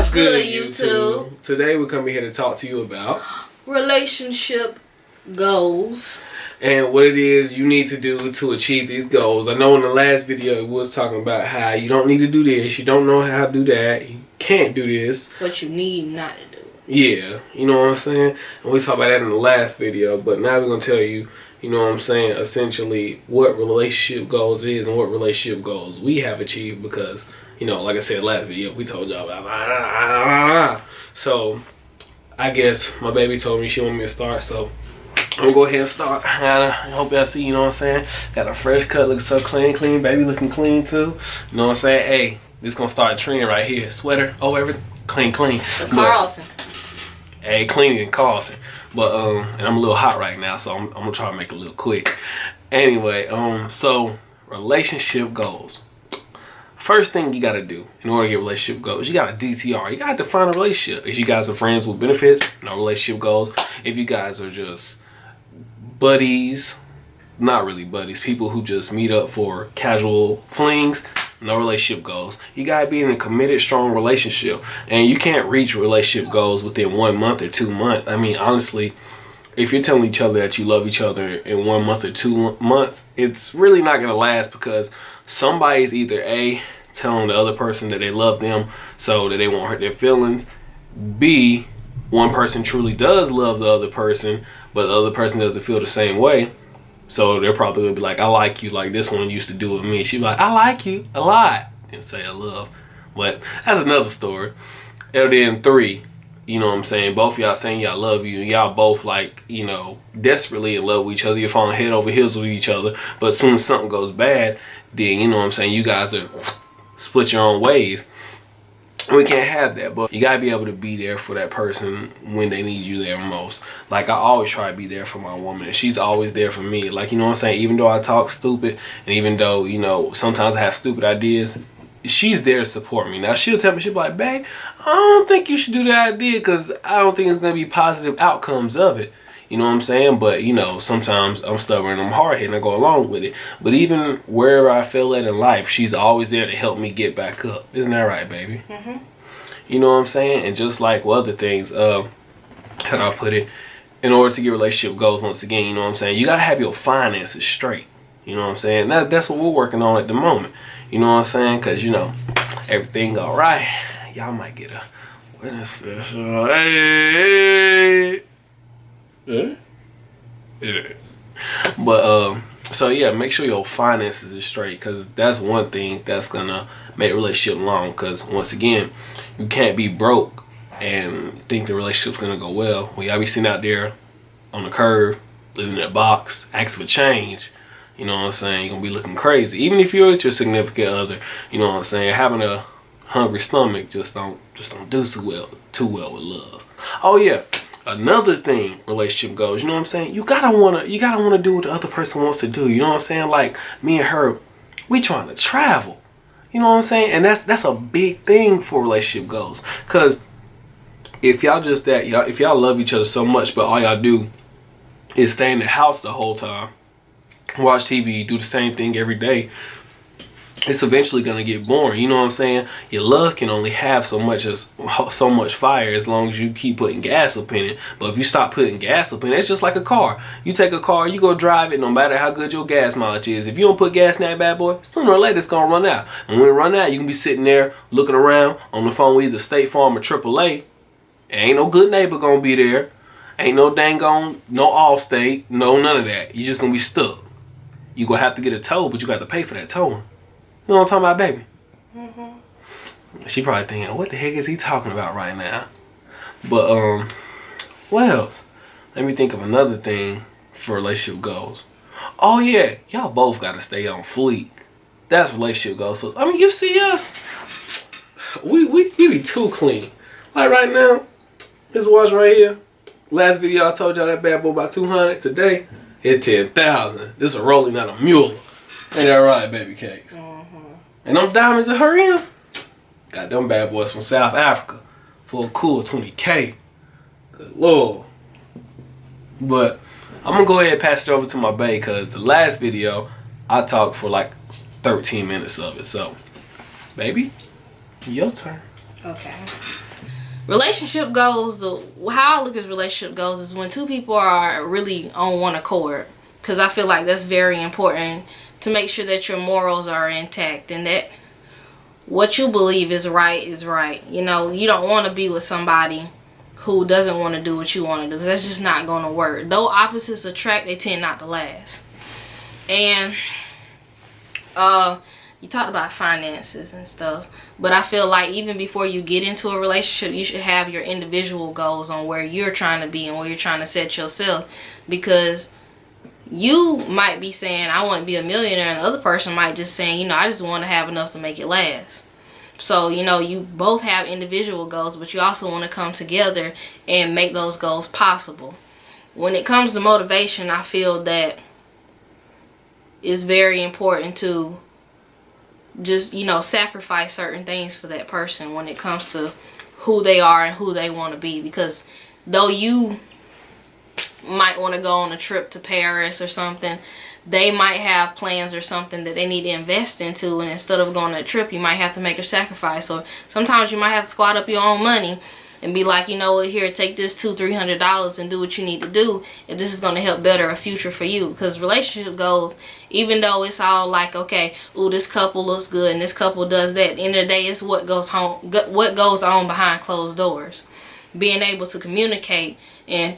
What's good, YouTube? Today we're coming here to talk to you about relationship goals and what it is you need to do to achieve these goals. I know in the last video it was talking about how you don't need to do this, you don't know how to do that, you can't do this, but you need not to do it. Yeah, you know what I'm saying? And we talked about that in the last video, but now we're going to tell you, you know what I'm saying, essentially what relationship goals is and what relationship goals we have achieved because, you know, like I said last video, we told y'all about So, I guess my baby told me she wanted me to start, so I'm going to go ahead and start. I hope y'all see, you know what I'm saying? Got a fresh cut, looking so clean, baby looking clean too. You know what I'm saying? Hey, this going to start a trend right here. Sweater, everything, clean. The Carlton. Hey, cleaning and Carlton. But, and I'm a little hot right now, so I'm going to try to make it a little quick. Anyway, so relationship goals. First thing you got to do in order to get relationship goals, you got to DTR. You got to define a relationship. If you guys are friends with benefits, no relationship goals. If you guys are just buddies, not really buddies, people who just meet up for casual flings, no relationship goals. You got to be in a committed, strong relationship. And you can't reach relationship goals within 1 month or 2 months. I mean, honestly, if you're telling each other that you love each other in 1 month or 2 months, it's really not going to last because somebody's either A, telling the other person that they love them so that they won't hurt their feelings. B, one person truly does love the other person, but the other person doesn't feel the same way. So they're probably going to be like, I like you like this one used to do with me. She'd be like, I like you a lot. Didn't say I love. But that's another story. And then 3, you know what I'm saying? Both of y'all saying y'all love you. And y'all both like, you know, desperately in love with each other. You're falling head over heels with each other. But as soon as something goes bad, then, you know what I'm saying, you guys are split your own ways. We can't have that, but you gotta be able to be there for that person when they need you there most. Like I always try to be there for my woman. She's always there for me. Like, you know what I'm saying? Even though I talk stupid and even though, you know, sometimes I have stupid ideas, she's there to support me. Now she'll tell me, she'll be like, babe, I don't think you should do that idea because I don't think it's gonna be positive outcomes of it. You know what I'm saying? But, you know, sometimes I'm stubborn, I'm hard-headed, and I go along with it. But even wherever I feel at in life, she's always there to help me get back up. Isn't that right, baby? Mm-hmm. You know what I'm saying? And just like with other things, how do I put it? In order to get relationship goals, once again, you know what I'm saying? You got to have your finances straight. You know what I'm saying? That's what we're working on at the moment. You know what I'm saying? Because, you know, everything all right. Y'all might get a wedding special. Hey. But so yeah, make sure your finances is straight because that's one thing that's gonna make a relationship long. Because once again, you can't be broke and think the relationship's gonna go well when y'all be sitting out there on the curb, living in a box, asking for change. You know what I'm saying? You're gonna be looking crazy. Even if you're with your significant other, you know what I'm saying? Having a hungry stomach just don't do too well with love. Oh yeah. Another thing, relationship goals, you know what I'm saying? You gotta wanna do what the other person wants to do. You know what I'm saying? Like me and her, we trying to travel. You know what I'm saying? And that's a big thing for relationship goals. Cause if y'all if y'all love each other so much, but all y'all do is stay in the house the whole time, watch TV, do the same thing every day, it's eventually gonna get boring. You know what I'm saying? Your love can only have so much fire as long as you keep putting gas up in it. But if you stop putting gas up in it, it's just like a car. You take a car, you go drive it, no matter how good your gas mileage is. If you don't put gas in that bad boy, sooner or later it's gonna run out. And when it run out, you can be sitting there looking around on the phone with either State Farm or AAA. Ain't no good neighbor gonna be there. Ain't no dang on, no Allstate, no none of that. You just gonna be stuck. You gonna have to get a tow, but you got to pay for that towing. You know what I'm talking about, baby? Mm-hmm. She probably thinking, what the heck is he talking about right now? But, what else? Let me think of another thing for relationship goals. Oh, yeah. Y'all both got to stay on fleek. That's relationship goals. So, I mean, you see us. We be too clean. Like right now, this watch right here. Last video I told y'all that bad boy about 200. Today, it's 10,000. This is a rolling, not a mule. Ain't that right, baby cakes? And them diamonds in her in, got them bad boys from South Africa for a cool 20K. Good Lord. But I'm going to go ahead and pass it over to my bae because the last video, I talked for like 13 minutes of it. So, baby, your turn. Okay. relationship goals, how I look at relationship goals is when two people are really on one accord. Because I feel like that's very important to make sure that your morals are intact and that what you believe is right is right. You know, you don't want to be with somebody who doesn't want to do what you want to do. Because that's just not going to work. Though opposites attract, they tend not to last. And you talked about finances and stuff, but I feel like even before you get into a relationship, you should have your individual goals on where you're trying to be and where you're trying to set yourself, because you might be saying I want to be a millionaire and the other person might just saying, you know, I just want to have enough to make it last. So, you know, you both have individual goals, but you also want to come together and make those goals possible. When it comes to motivation, I feel that it's very important to just, you know, sacrifice certain things for that person when it comes to who they are and who they want to be. Because though you might want to go on a trip to Paris or something, they might have plans or something that they need to invest into, and instead of going on a trip, you might have to make a sacrifice. Or sometimes you might have to squat up your own money and be like, you know what, here, take this $200-$300 and do what you need to do if this is going to help better a future for you. Because relationship goals, even though it's all like, okay, ooh, this couple looks good and this couple does that, at the end of the day, it's what goes on behind closed doors. Being able to communicate and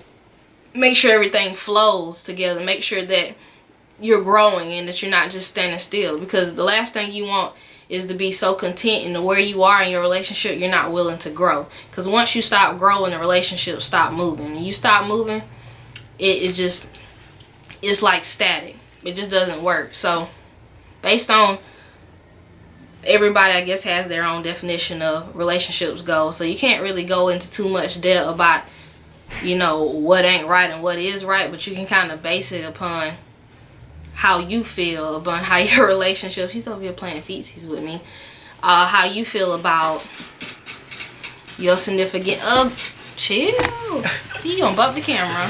make sure everything flows together, make sure that you're growing and that you're not just standing still. Because the last thing you want is to be so content in where you are in your relationship, you're not willing to grow. Because once you stop growing, the relationship stop moving. And you stop moving, it's like static. It just doesn't work. So based on everybody, I guess, has their own definition of relationships goals. So you can't really go into too much depth about, you know, what ain't right and what is right. But you can kind of base it upon how you feel about how your relationship, she's over here playing feetsies with me, how you feel about your significant chill. He gonna bump the camera.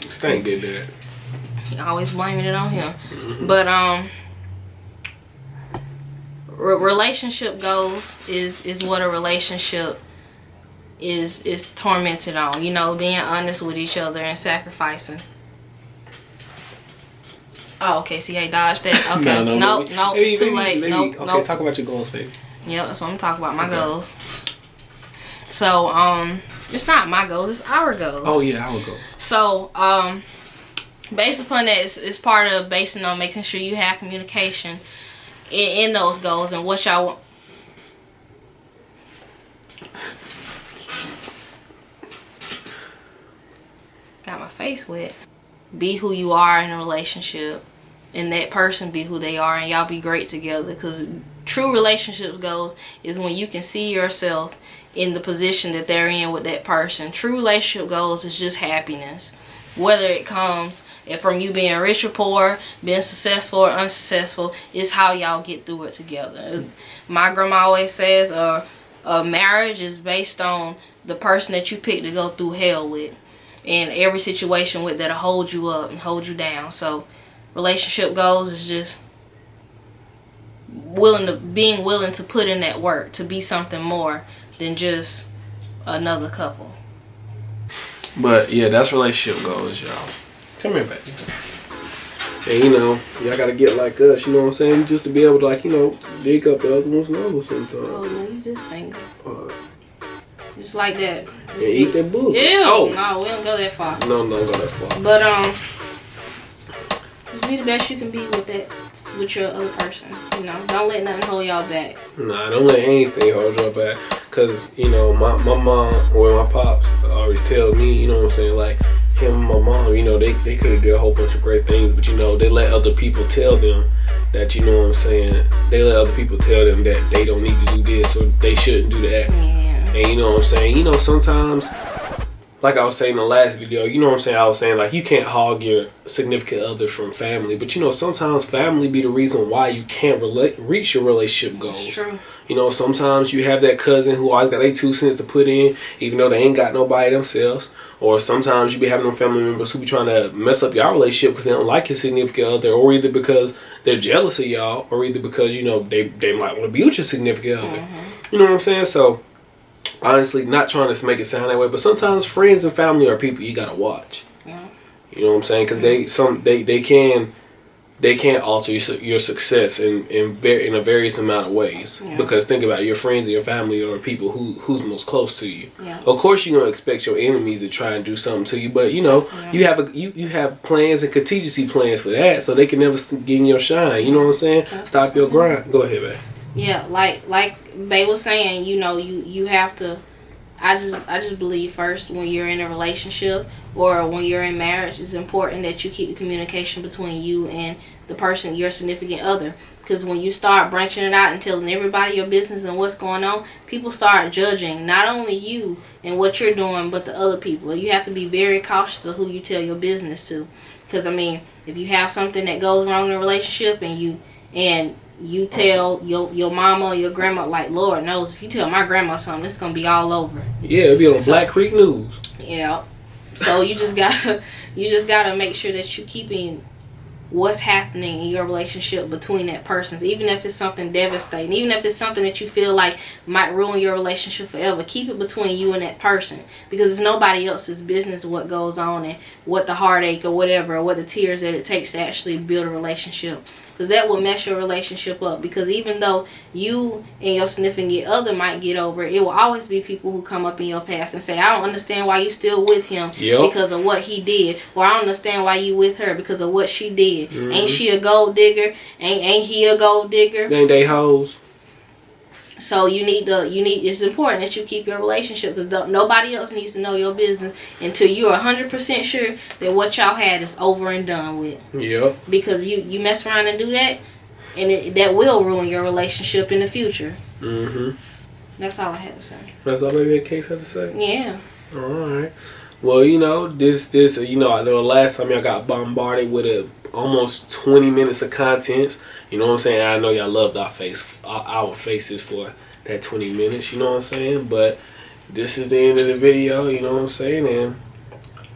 Stank did that. He always blaming it on him. But relationship goals is what a relationship is tormented on. You know, being honest with each other and sacrificing. Oh, okay. See, I dodged that. Okay. No, it's too late. No. Talk about your goals, baby. Yeah, that's what I'm talking about. My goals. So, it's not my goals. It's our goals. Oh yeah, our goals. So, based upon that, it's part of basing on making sure you have communication in those goals and what y'all want. Got my face wet. Be who you are in a relationship, and that person be who they are, and y'all be great together. Because true relationship goals is when you can see yourself in the position that they're in with that person. True relationship goals is just happiness, whether it comes from you being rich or poor, being successful or unsuccessful. It's how y'all get through it together. My grandma always says a marriage is based on the person that you pick to go through hell with. In every situation with that'll hold you up and hold you down. So relationship goals is just being willing to put in that work to be something more than just another couple. But yeah, that's relationship goals, y'all. Come here, baby. And you know, y'all gotta get like us, you know what I'm saying? Just to be able to, like, you know, dig up the other one's number sometimes. Oh no, you just finger. Just like that. Yeah, eat that book. Ew. Oh. No, we don't go that far. No, don't go that far. But just be the best you can be with your other person. You know, don't let nothing hold y'all back. Nah, don't let anything hold y'all back. Cause you know, my mom or my pops always tell me, you know what I'm saying, like him and my mom, you know, they could have did a whole bunch of great things, but you know, they let other people tell them that, you know what I'm saying, they let other people tell them that they don't need to do this or they shouldn't do that. Yeah. And you know what I'm saying? You know, sometimes, like I was saying in the last video, you know what I'm saying? I was saying, like, you can't hog your significant other from family. But, you know, sometimes family be the reason why you can't reach your relationship goals. That's true. You know, sometimes you have that cousin who always got their 2 cents to put in, even though they ain't got nobody themselves. Or sometimes you be having them family members who be trying to mess up your relationship because they don't like your significant other, or either because they're jealous of y'all, or either because, you know, they might want to be with your significant other. You know what I'm saying? So honestly, not trying to make it sound that way, but sometimes friends and family are people you gotta watch. Yeah. You know what I'm saying? Because they can alter your success in a various amount of ways. Yeah. Because think about it, your friends and your family are people who's most close to you. Yeah. Of course, you're gonna expect your enemies to try and do something to you, but you know, you have plans and contingency plans for that, so they can never get in your shine. You know what I'm saying? Stop your grind. Go ahead, man. Yeah, like Bae was saying, you know, you have to. I just believe first when you're in a relationship or when you're in marriage, it's important that you keep the communication between you and the person, your significant other. Because when you start branching it out and telling everybody your business and what's going on, people start judging not only you and what you're doing, but the other people. You have to be very cautious of who you tell your business to. Because, I mean, if you have something that goes wrong in a relationship and you tell your mama or your grandma, like, Lord knows, if you tell my grandma something, it's gonna be all over. Yeah, it'll be on Black Creek News. Yeah. So you just gotta make sure that you're keeping what's happening in your relationship between that person, even if it's something devastating, even if it's something that you feel like might ruin your relationship forever. Keep it between you and that person, because it's nobody else's business what goes on and what the heartache or whatever, or what the tears that it takes to actually build a relationship. Because that will mess your relationship up. Because even though you and your significant other might get over it, it will always be people who come up in your past and say, I don't understand why you still with him because of what he did. Or I don't understand why you with her because of what she did. Mm-hmm. Ain't she a gold digger? Ain't he a gold digger? Ain't they hoes? So it's important that you keep your relationship, because nobody else needs to know your business until you're 100% sure that what y'all had is over and done with. Yep. Because you mess around and do that, and that will ruin your relationship in the future. Mm-hmm. That's all I have to say. That's all maybe that case had to say? Yeah. All right. Well, you know, I know last time y'all got bombarded with almost 20 minutes of content. You know what I'm saying? I know y'all loved our faces for that 20 minutes. You know what I'm saying? But this is the end of the video. You know what I'm saying? And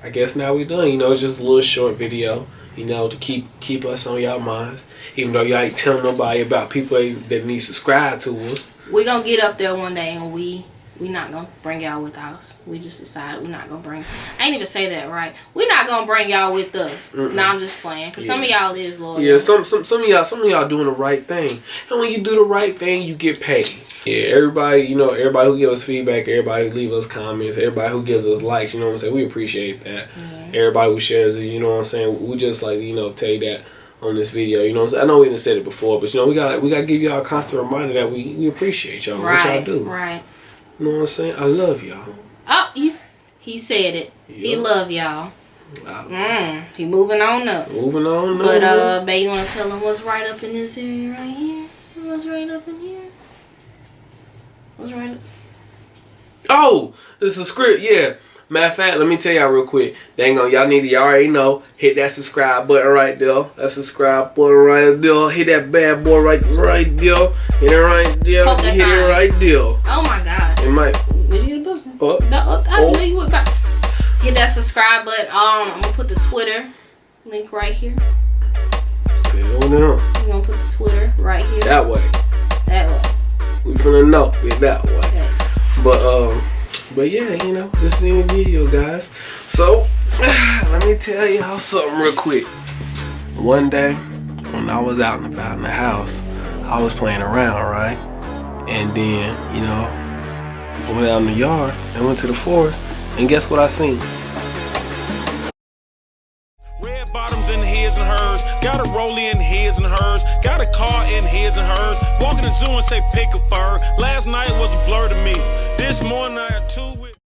I guess now we done. You know, it's just a little short video. You know, to keep us on y'all minds. Even though y'all ain't telling nobody about people that need to subscribe to us. We gonna get up there one day, and we not gonna bring y'all with us. We just decided we're not gonna bring. I ain't even say that right. We're not gonna bring y'all with us. Nah, I'm just playing. Cause some of y'all is loyal. Yeah, some of y'all doing the right thing. And when you do the right thing, you get paid. Yeah, everybody who gives us feedback, everybody who leaves us comments, everybody who gives us likes, you know what I'm saying? We appreciate that. Mm-hmm. Everybody who shares it, you know what I'm saying? We just tell you that on this video, you know what I'm saying? I know we didn't say it before, but you know, we gotta give y'all a constant reminder that we appreciate y'all. Right, what y'all do. Right. You know what I'm saying? I love y'all. Oh, he said it. Yep. He love y'all. He moving on up. Moving on up. But Bae, you wanna tell him what's right up in this area right here? What's right up in here? What's right up? Oh, this is a script, yeah. Matter of fact, let me tell y'all real quick. Y'all already know. Hit that subscribe button right there. That subscribe button right there. Hit that bad boy right there. Hit it right there. Hit it right there. Oh my God. It might. Did you get a book? I knew you would. Hit that subscribe button. I'm gonna put the Twitter link right here. Hell no. I'm gonna put the Twitter right here. That way. That way. We finna know it that way. Okay. But yeah, you know, this is the video, guys. So, let me tell y'all something real quick. One day, when I was out and about in the house, I was playing around, right? And then, you know, I went out in the yard and went to the forest, and guess what I seen? Red bottoms in his and hers, got a rollie in his and hers, got a car in his and hers, walking the zoo and say pick a fur. Last night was a blur to me, this morning I had two.